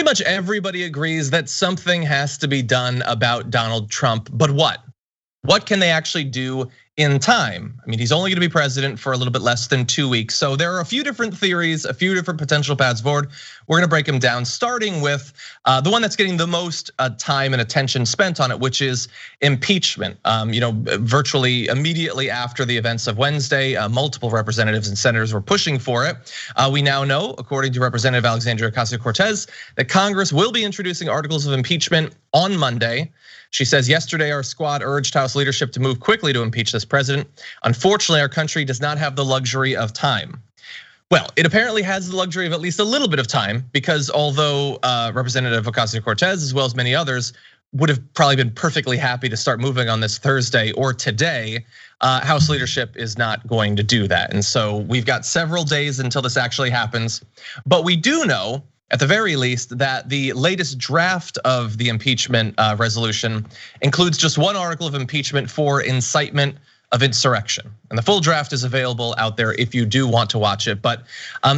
much everybody agrees that something has to be done about Donald Trump, but what? What can they actually do in time? I mean, he's only gonna be president for a little bit less than 2 weeks. So there are a few different theories, a few different potential paths forward. We're gonna break them down, starting with the one that's getting the most time and attention spent on it, which is impeachment. Virtually immediately after the events of Wednesday, multiple representatives and senators were pushing for it. We now know, according to Representative Alexandria Ocasio-Cortez, that Congress will be introducing articles of impeachment on Monday. She says, yesterday our squad urged House leadership to move quickly to impeach this president. Unfortunately, our country does not have the luxury of time. Well, it apparently has the luxury of at least a little bit of time, because although Representative Ocasio-Cortez, as well as many others, would have probably been perfectly happy to start moving on this Thursday or today, House leadership is not going to do that. And so we've got several days until this actually happens. But we do know, at the very least, that the latest draft of the impeachment resolution includes just one article of impeachment for incitement of insurrection. And the full draft is available out there if you do want to watch it. But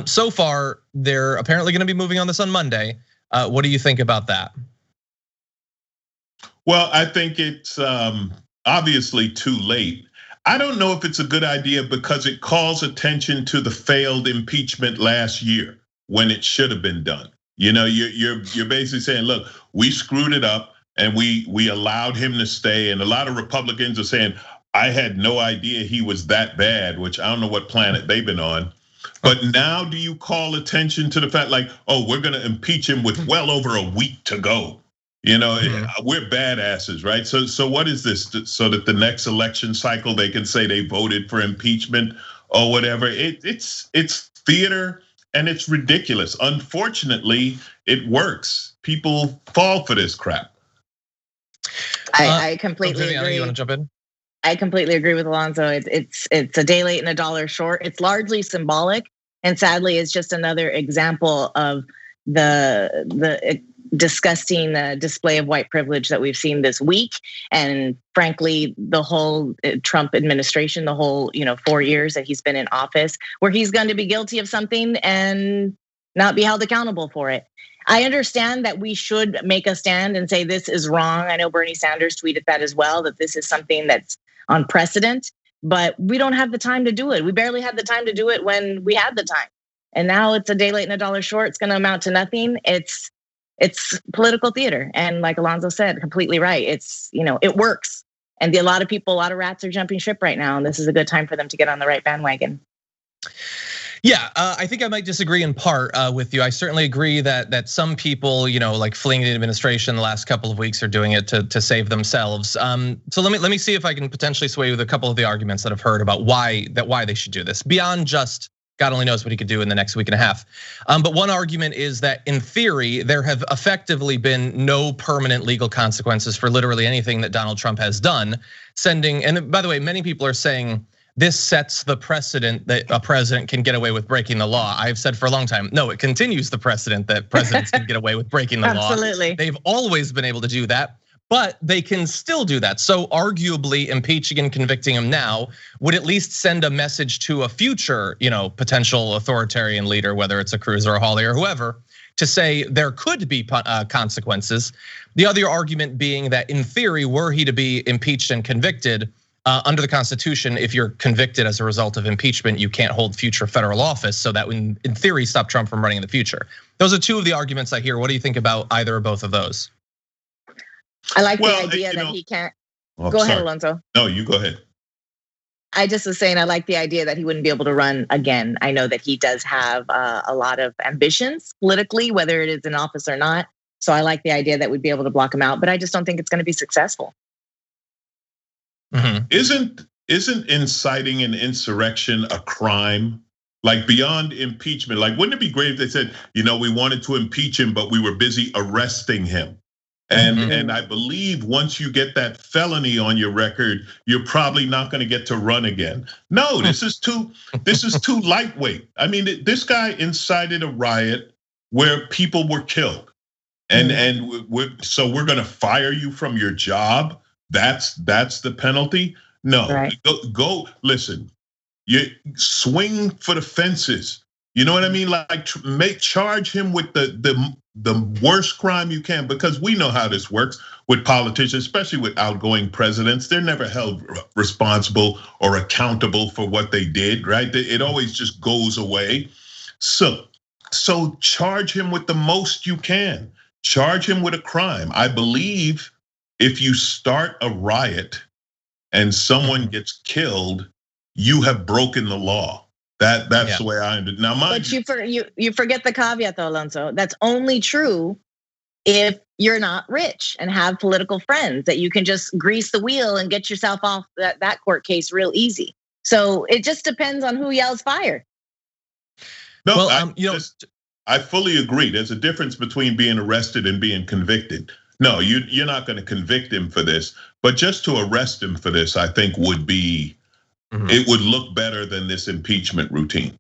so far, they're apparently gonna be moving on this on Monday. What do you think about that? Well, I think it's obviously too late. I don't know if it's a good idea because it calls attention to the failed impeachment last year, when it should have been done. You're basically saying, look, we screwed it up and we allowed him to stay. And a lot of Republicans are saying, I had no idea he was that bad, which I don't know what planet they've been on. But now do you call attention to the fact like, oh, we're gonna impeach him with well over a week to go? We're badasses, right? So what is this? So that the next election cycle, they can say they voted for impeachment or whatever. It's theater. And it's ridiculous. Unfortunately, it works. People fall for this crap. I completely Viviana, agree. You want to jump in? I completely agree with Alonzo. It's a day late and a dollar short. It's largely symbolic, and sadly, it's just another example of the disgusting display of white privilege that we've seen this week. And frankly, the whole Trump administration, the whole 4 years that he's been in office, where he's going to be guilty of something and not be held accountable for it. I understand that we should make a stand and say this is wrong. I know Bernie Sanders tweeted that as well, that this is something that's on precedent, but we don't have the time to do it. We barely had the time to do it when we had the time. And now it's a day late and a dollar short. It's going to amount to nothing. It's political theater, and like Alonzo said, completely right. It works, and a lot of people, a lot of rats are jumping ship right now, and this is a good time for them to get on the right bandwagon. Yeah, I think I might disagree in part with you. I certainly agree that some people, like fleeing the administration the last couple of weeks, are doing it to save themselves. So let me see if I can potentially sway you with a couple of the arguments that I've heard about why they should do this, beyond just God only knows what he could do in the next week and a half. But one argument is that in theory, there have effectively been no permanent legal consequences for literally anything that Donald Trump has done. And by the way, many people are saying this sets the precedent that a president can get away with breaking the law. I've said for a long time, no, it continues the precedent that presidents can get away with breaking the law. Absolutely. They've always been able to do that. But they can still do that. So arguably impeaching and convicting him now would at least send a message to a future, potential authoritarian leader, whether it's a Cruz or a Hawley or whoever, to say there could be consequences. The other argument being that in theory, were he to be impeached and convicted under the Constitution, if you're convicted as a result of impeachment, you can't hold future federal office. So that would, in theory, stop Trump from running in the future. Those are two of the arguments I hear. What do you think about either or both of those? I like the idea that he can't. Go ahead, Alonzo. No, you go ahead. I just was saying I like the idea that he wouldn't be able to run again. I know that he does have a lot of ambitions politically, whether it is in office or not. So I like the idea that we'd be able to block him out, but I just don't think it's going to be successful. Mm-hmm. Isn't inciting an insurrection a crime? Like beyond impeachment? Like, wouldn't it be great if they said, we wanted to impeach him, but we were busy arresting him? And I believe once you get that felony on your record, you're probably not going to get to run again. No, this is too lightweight. I mean, this guy incited a riot where people were killed, so we're going to fire you from your job. That's the penalty. No, right. Go listen. You swing for the fences. You know what I mean? Like charge him with the worst crime you can, because we know how this works with politicians, especially with outgoing presidents. They're never held responsible or accountable for what they did, right? It always just goes away. So charge him with the most you can. Charge him with a crime. I believe if you start a riot and someone gets killed, you have broken the law. That's the way I understand. Now, mind you forget the caveat though, Alonzo. That's only true if you're not rich and have political friends that you can just grease the wheel and get yourself off that court case real easy. So it just depends on who yells fire. No, well, I fully agree. There's a difference between being arrested and being convicted. No, you're not going to convict him for this, but just to arrest him for this, I think would be. It would look better than this impeachment routine.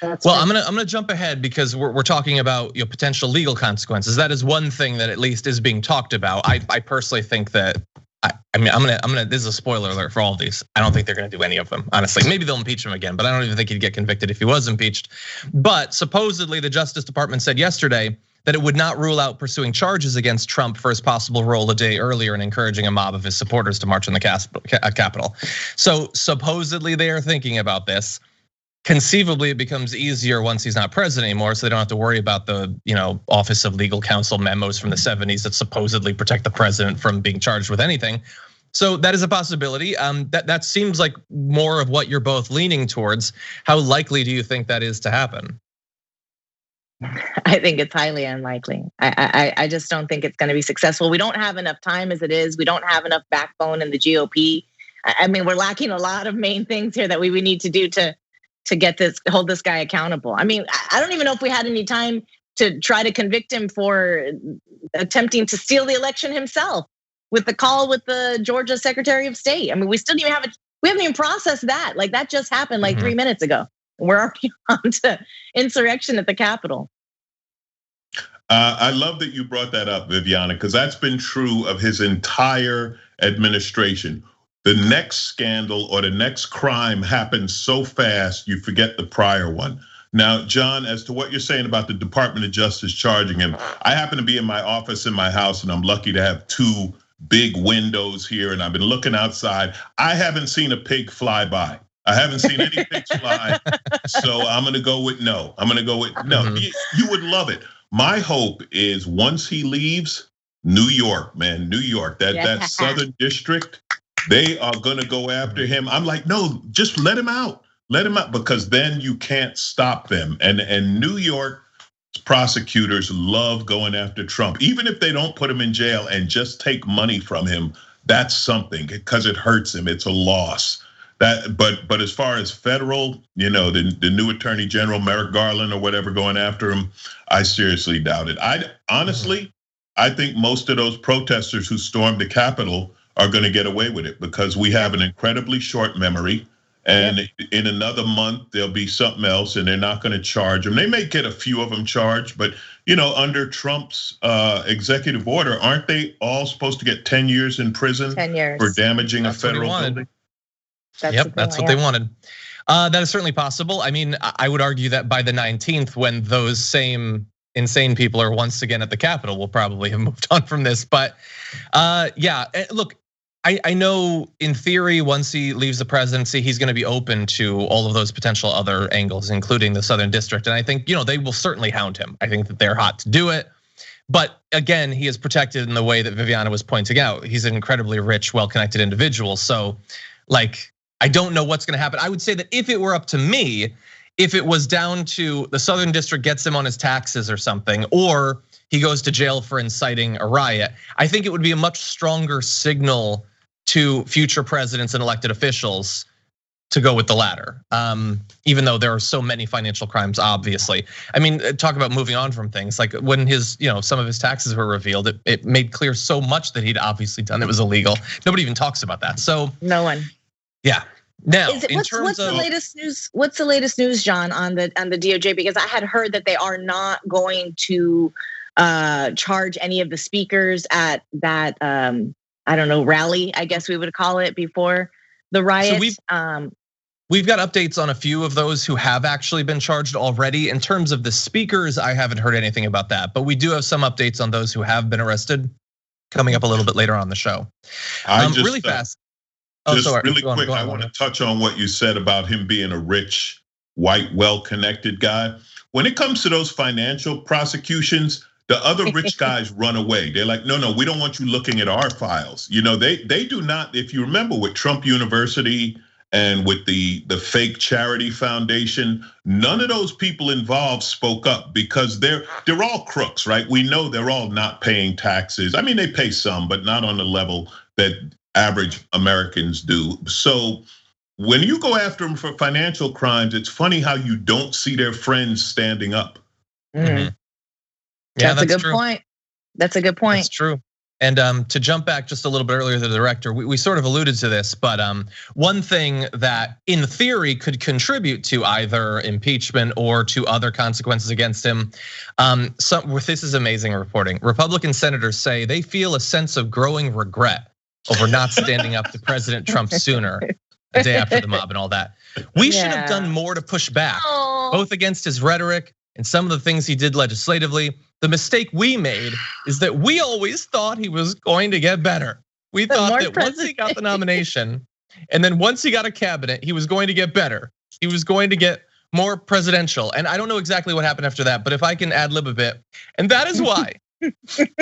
Well, I'm gonna jump ahead because we're talking about potential legal consequences. That is one thing that at least is being talked about. I personally think that I'm gonna. This is a spoiler alert for all of these. I don't think they're gonna do any of them. Honestly, maybe they'll impeach him again, but I don't even think he'd get convicted if he was impeached. But supposedly, the Justice Department said yesterday that it would not rule out pursuing charges against Trump for his possible role a day earlier in encouraging a mob of his supporters to march in the Capitol. So supposedly they are thinking about this. Conceivably, it becomes easier once he's not president anymore, so they don't have to worry about the Office of Legal Counsel memos from the 70s that supposedly protect the president from being charged with anything. So that is a possibility. That seems like more of what you're both leaning towards. How likely do you think that is to happen? I think it's highly unlikely. I just don't think it's going to be successful. We don't have enough time as it is. We don't have enough backbone in the GOP. I mean, we're lacking a lot of main things here that we need to do to hold this guy accountable. I mean, I don't even know if we had any time to try to convict him for attempting to steal the election himself with the call with the Georgia Secretary of State. I mean, we haven't even processed that. Like that just happened like 3 minutes ago. We're already on to insurrection at the Capitol. I love that you brought that up, Viviana, because that's been true of his entire administration. The next scandal or the next crime happens so fast, you forget the prior one. Now, John, as to what you're saying about the Department of Justice charging him, I happen to be in my office in my house, and I'm lucky to have 2 big windows here, and I've been looking outside. I haven't seen a pig fly by. I haven't seen any pigs fly, so I'm gonna go with no. No. You would love it. My hope is once he leaves, New York, man, New York, that Southern District, they are gonna go after him. I'm like, no, just let him out. Let him out, because then you can't stop them. And New York prosecutors love going after Trump, even if they don't put him in jail and just take money from him. That's something, because it hurts him. It's a loss. But as far as federal, the new Attorney General Merrick Garland or whatever going after him, I seriously doubt it. I think most of those protesters who stormed the Capitol are going to get away with it, because we have an incredibly short memory. And in another month, there'll be something else, and they're not going to charge them. They may get a few of them charged, but under Trump's executive order, aren't they all supposed to get 10 years in prison 10 years. for damaging a federal building? That's what they wanted. That is certainly possible. I mean, I would argue that by the 19th, when those same insane people are once again at the Capitol, we'll probably have moved on from this. But yeah, look, I know in theory, once he leaves the presidency, he's going to be open to all of those potential other angles, including the Southern District. And I think, they will certainly hound him. I think that they're hot to do it. But again, he is protected in the way that Viviana was pointing out. He's an incredibly rich, well-connected individual. So I don't know what's gonna happen. I would say that if it were up to me, if it was down to the Southern District gets him on his taxes or something, or he goes to jail for inciting a riot, I think it would be a much stronger signal to future presidents and elected officials to go with the latter. Even though there are so many financial crimes, obviously. I mean, talk about moving on from things. Like when some of his taxes were revealed, it made clear so much that he'd obviously done it was illegal. Nobody even talks about that. So no one. Yeah. Now, what's the latest news? What's the latest news, John, on the DOJ? Because I had heard that they are not going to charge any of the speakers at that rally, I guess we would call it, before the riot. So We've got updates on a few of those who have actually been charged already. In terms of the speakers, I haven't heard anything about that, but we do have some updates on those who have been arrested coming up a little bit later on the show. Really fast. Really quick, I want to touch on what you said about him being a rich, white, well-connected guy. When it comes to those financial prosecutions, the other rich guys run away. They're like, no, we don't want you looking at our files. They do not. If you remember with Trump University and with the fake charity foundation, none of those people involved spoke up because they're all crooks, right? We know they're all not paying taxes. I mean, they pay some, but not on the level that average Americans do. So when you go after them for financial crimes, it's funny how you don't see their friends standing up. Mm-hmm. Yeah, that's a good point. That's a good point. That's true. And to jump back just a little bit earlier to the director, we sort of alluded to this, but one thing that in theory could contribute to either impeachment or to other consequences against him. This is amazing reporting. Republican senators say they feel a sense of growing regret over not standing up to President Trump sooner, a day after the mob and all that. We should have done more to push back, both against his rhetoric and some of the things he did legislatively. The mistake we made is that we always thought he was going to get better. We thought that once he got the nomination, and then once he got a cabinet, he was going to get better. He was going to get more presidential. And I don't know exactly what happened after that, but if I can ad lib a bit. And that is why,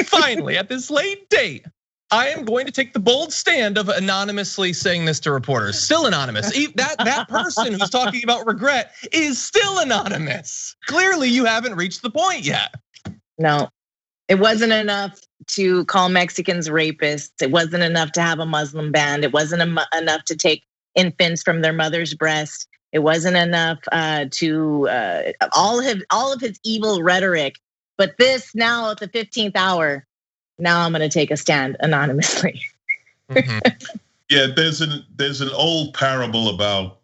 finally, at this late date, I am going to take the bold stand of anonymously saying this to reporters. Still anonymous. That person who's talking about regret is still anonymous. Clearly, you haven't reached the point yet. No, it wasn't enough to call Mexicans rapists. It wasn't enough to have a Muslim ban. It wasn't enough to take infants from their mother's breast. It wasn't enough to all of his evil rhetoric. But this now at the 15th hour, now I'm going to take a stand anonymously. Yeah, there's an old parable about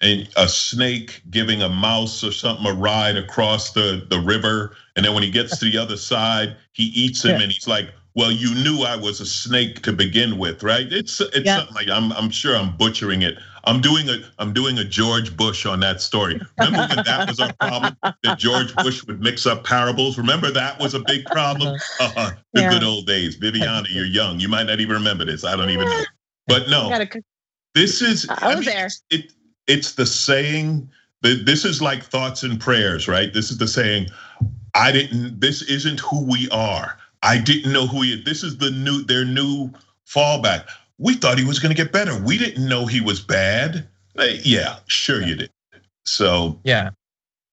a snake giving a mouse or something a ride across the river, and then when he gets to the other side, he eats him, and he's like, "Well, you knew I was a snake to begin with, right?" It's something like I'm sure I'm butchering it. I'm doing a George Bush on that story. Remember when that was our problem? That George Bush would mix up parables. Remember that was a big problem. The good old days. Viviana, you're young. You might not even remember this. I don't even know. But no, this is. I was there. It's the saying. This is like thoughts and prayers, right? This is the saying. This isn't who we are. I didn't know who he. This is their new fallback. We thought he was going to get better. We didn't know he was bad. Yeah, sure you did. So yeah,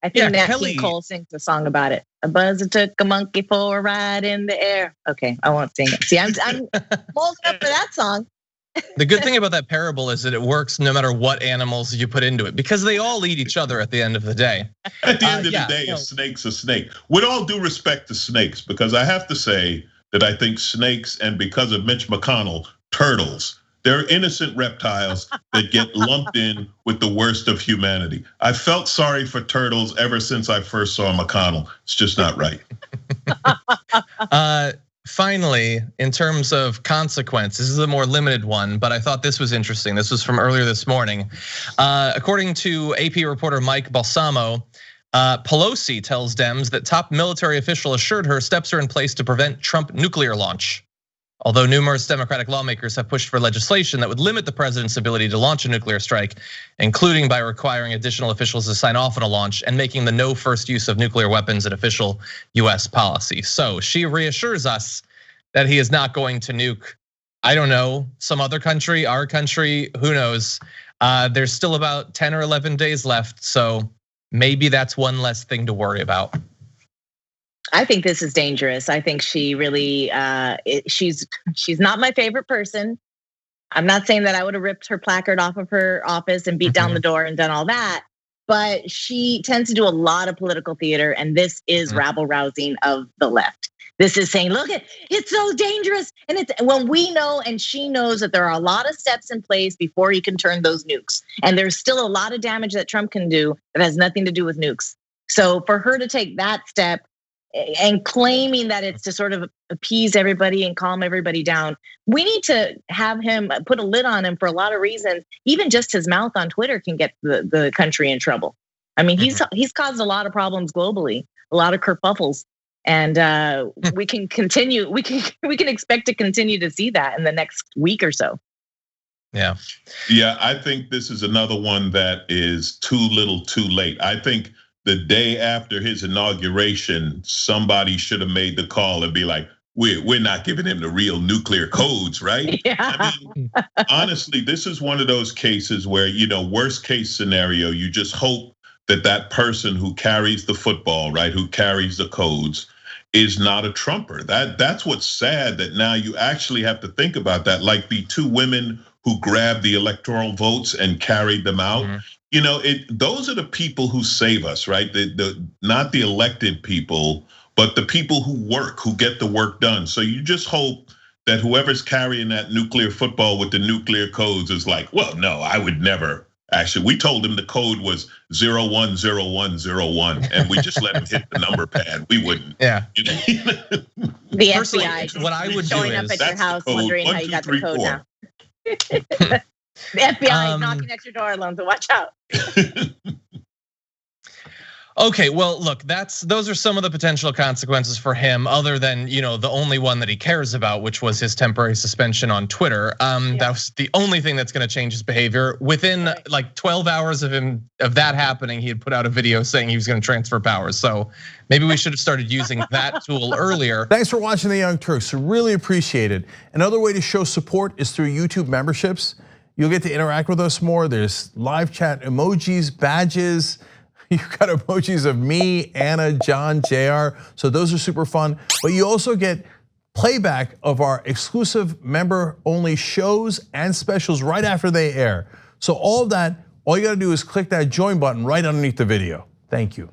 I think Nat King Cole sings a song about it. A buzzer took a monkey for a ride in the air. Okay, I won't sing it. See, I'm holding up for that song. The good thing about that parable is that it works no matter what animals you put into it, because they all eat each other at the end of the day. At the end of the day, a snake's a snake. With all due respect to snakes, because I have to say that I think snakes, and because of Mitch McConnell, turtles, they're innocent reptiles that get lumped in with the worst of humanity. I felt sorry for turtles ever since I first saw McConnell. It's just not right. Finally, in terms of consequence, this is a more limited one, but I thought this was interesting. This was from earlier this morning. According to AP reporter Mike Balsamo, Pelosi tells Dems that top military official assured her steps are in place to prevent Trump nuclear launch. Although numerous Democratic lawmakers have pushed for legislation that would limit the president's ability to launch a nuclear strike, including by requiring additional officials to sign off on a launch and making the no first use of nuclear weapons an official US policy. So she reassures us that he is not going to nuke, I don't know, some other country, our country, who knows? There's still about 10 or 11 days left, so maybe that's one less thing to worry about. I think this is dangerous. I think she really, she's not my favorite person. I'm not saying that I would have ripped her placard off of her office and beat down the door and done all that, but she tends to do a lot of political theater, and this is rabble rousing of the left. This is saying, look, it's so dangerous. And it's when we know, and she knows that there are a lot of steps in place before you can turn those nukes. And there's still a lot of damage that Trump can do that has nothing to do with nukes. So for her to take that step, and claiming that it's to sort of appease everybody and calm everybody down. We need to have him put a lid on him for a lot of reasons. Even just his mouth on Twitter can get the country in trouble. I mean, he's caused a lot of problems globally, a lot of kerfuffles, and we can continue. We can expect to continue to see that in the next week or so. Yeah, I think this is another one that is too little, too late. I think the day after his inauguration, somebody should have made the call and be like, we're not giving him the real nuclear codes, right? Yeah. I mean, honestly, this is one of those cases where, worst case scenario, you just hope that person who carries the football, right, who carries the codes, is not a Trumper. That's what's sad, that now you actually have to think about that, like the two women who grabbed the electoral votes and carried them out. Mm-hmm. Those are the people who save us, right? Not the elected people, but the people who work, who get the work done. So you just hope that whoever's carrying that nuclear football with the nuclear codes is like, well, no, I would never. Actually, we told him the code was 010101, and we just let him hit the number pad. We wouldn't. Yeah. The FBI. What I would do showing up at your house, wondering how you got the code now. The FBI is knocking at your door, Alonzo. Watch out. Okay, well, look, those are some of the potential consequences for him, other than the only one that he cares about, which was his temporary suspension on Twitter. That was the only thing that's going to change his behavior. Within like 12 hours of that happening, he had put out a video saying he was going to transfer powers. So maybe we should have started using that tool earlier. Thanks for watching the Young Turks. Really appreciate it. Another way to show support is through YouTube memberships. You'll get to interact with us more. There's live chat emojis, badges. You've got emojis of me, Anna, John, JR. So those are super fun. But you also get playback of our exclusive member-only shows and specials right after they air. So all of that, all you gotta do is click that join button right underneath the video. Thank you.